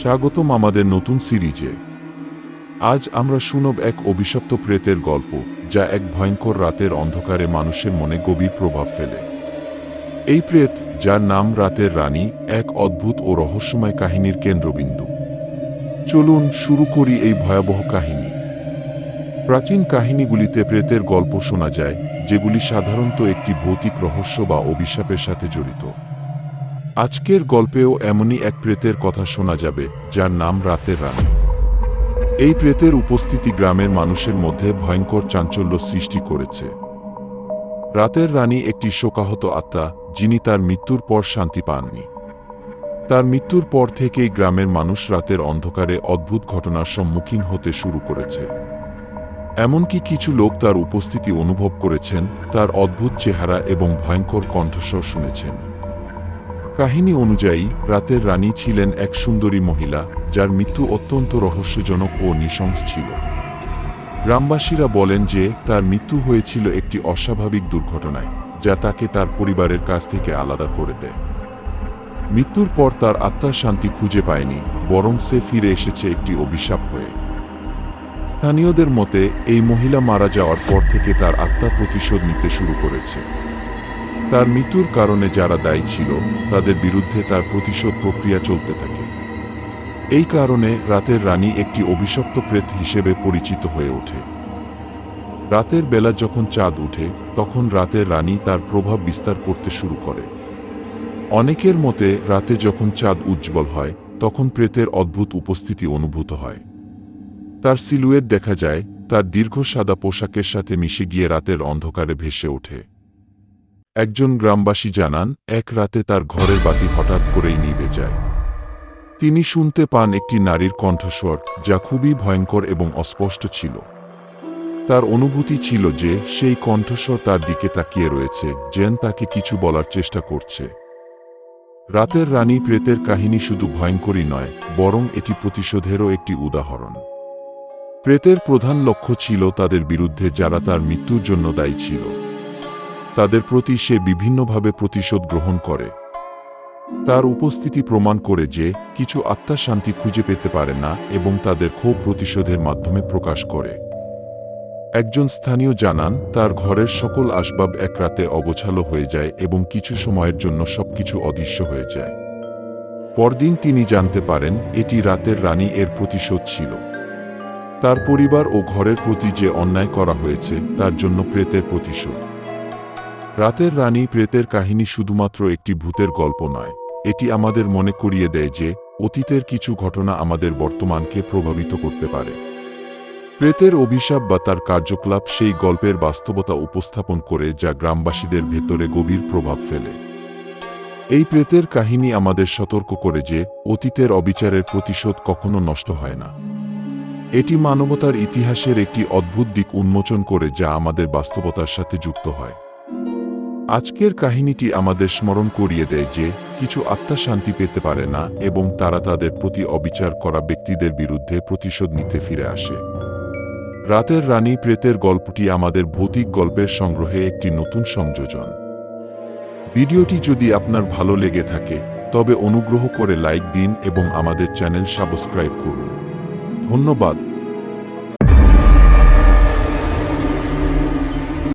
স্বাগতম আমাদের নতুন সিরিজে। আজ আমরা শুনব এক অভিশপ্ত প্রেতের গল্প, যা এক ভয়ঙ্কর রাতের অন্ধকারে মানুষের মনে গভীর প্রভাব ফেলে। এই প্রেত, যার নাম রাতের রানী, এক অদ্ভুত ও রহস্যময় কাহিনীর কেন্দ্রবিন্দু। চলুন শুরু করি এই ভয়াবহ কাহিনী। প্রাচীন কাহিনীগুলিতে প্রেতের গল্প শোনা যায়, যেগুলি সাধারণত একটি ভৌতিক রহস্য বা অভিশাপের সাথে জড়িত। আজকের গল্পেও এমনই এক প্রেতের কথা শোনা যাবে, যার নাম রাতের রানী। এই প্রেতের উপস্থিতি গ্রামের মানুষের মধ্যে ভয়ঙ্কর চাঞ্চল্য সৃষ্টি করেছে। রাতের রানী একটি শোকাহত আত্মা, যিনি তার মৃত্যুর পর শান্তি পাননি। তার মৃত্যুর পর থেকেই গ্রামের মানুষ রাতের অন্ধকারে অদ্ভুত ঘটনার সম্মুখীন হতে শুরু করেছে। এমনকি কিছু লোক তার উপস্থিতি অনুভব করেছেন, তার অদ্ভুত চেহারা এবং ভয়ঙ্কর কণ্ঠস্বর শুনেছেন। কাহিনী অনুযায়ী, রাতের রানী ছিলেন এক সুন্দরী মহিলা, যার মৃত্যু অত্যন্ত রহস্যজনক ও নৃশংস ছিল। গ্রামবাসীরা বলেন যে তার মৃত্যু হয়েছিল একটি অস্বাভাবিক দুর্ঘটনায়, যা তাকে তার পরিবারের কাছ থেকে আলাদা করে দেয়। মৃত্যুর পর তার আত্মার শান্তি খুঁজে পায়নি, বরং সে ফিরে এসেছে একটি অভিশাপ হয়ে। স্থানীয়দের মতে, এই মহিলা মারা যাওয়ার পর থেকে তার আত্মা প্রতিশোধ নিতে শুরু করেছে। তার মৃত্যুর কারণে যারা দায়ী ছিল, তাদের বিরুদ্ধে তার প্রতিশোধ প্রক্রিয়া চলতে থাকে। এই কারণে রাতের রানী একটি অভিশপ্ত প্রেত হিসেবে পরিচিত হয়ে ওঠে। রাতের বেলা যখন চাঁদ ওঠে, তখন রাতের রানী তার প্রভাব বিস্তার করতে শুরু করে। অনেকের মতে, রাতে যখন চাঁদ উজ্জ্বল হয়, তখন প্রেতের অদ্ভুত উপস্থিতি অনুভূত হয়। তার সিলুয়েট দেখা যায়, তার দীর্ঘ সাদা পোশাকের সাথে মিশে গিয়ে রাতের অন্ধকারে ভেসে ওঠে। একজন গ্রামবাসী জানান, এক রাতে তার ঘরের বাতি হঠাৎ করেই নিভে যায়। তিনি শুনতে পান একটি নারীর কণ্ঠস্বর, যা খুবই ভয়ঙ্কর এবং অস্পষ্ট ছিল। তার অনুভূতি ছিল যে সেই কণ্ঠস্বর তার দিকে তাকিয়ে রয়েছে, যেন তাকে কিছু বলার চেষ্টা করছে। রাতের রানী প্রেতের কাহিনী শুধু ভয়ঙ্করই নয়, বরং এটি প্রতিশোধেরও একটি উদাহরণ। প্রেতের প্রধান লক্ষ্য ছিল তাদের বিরুদ্ধে যারা তার মৃত্যুর জন্য দায়ী ছিল। তাদের প্রতি সে বিভিন্নভাবে প্রতিশোধ গ্রহণ করে। তার উপস্থিতি প্রমাণ করে যে কিছু আত্মা শান্তি খুঁজে পেতে পারে না এবং তাদের ক্ষোভ প্রতিশোধের মাধ্যমে প্রকাশ করে। একজন স্থানীয় জানান, তার ঘরের সকল আসবাব এক রাতে অগোছালো হয়ে যায় এবং কিছু সময়ের জন্য সবকিছু অদৃশ্য হয়ে যায়। পরদিন তিনি জানতে পারেন, এটি রাতের রানী এর প্রতিশোধ ছিল। তার পরিবার ও ঘরের প্রতি যে অন্যায় করা হয়েছে, তার জন্য প্রেতের প্রতিশোধ। রাতের রানী প্রেতের কাহিনী শুধুমাত্র একটি ভূতের গল্প নয়, এটি আমাদের মনে করিয়ে দেয় যে অতীতের কিছু ঘটনা আমাদের বর্তমানকে প্রভাবিত করতে পারে। প্রেতের অভিশাপ বা তার কার্যকলাপ সেই গল্পের বাস্তবতা উপস্থাপন করে, যা গ্রামবাসীদের ভেতরে গভীর প্রভাব ফেলে। এই প্রেতের কাহিনী আমাদের সতর্ক করে যে অতীতের অবিচারের প্রতিশোধ কখনো নষ্ট হয় না। এটি মানবতার ইতিহাসের একটি অদ্ভুত দিক উন্মোচন করে, যা আমাদের বাস্তবতার সাথে যুক্ত হয়। আজকের কাহিনীটি আমাদের স্মরণ করিয়ে দেয় যে কিছু আত্মা শান্তি পেতে পারে না এবং তারা তাদের প্রতি অবিচার করা ব্যক্তিদের বিরুদ্ধে প্রতিশোধ নিতে ফিরে আসে। রাতের রানী প্রেতের গল্পটি আমাদের ভৌতিক গল্পের সংগ্রহে একটি নতুন সংযোজন। ভিডিওটি যদি আপনার ভালো লেগে থাকে, তবে অনুগ্রহ করে লাইক দিন এবং আমাদের চ্যানেল সাবস্ক্রাইব করুন। ধন্যবাদ।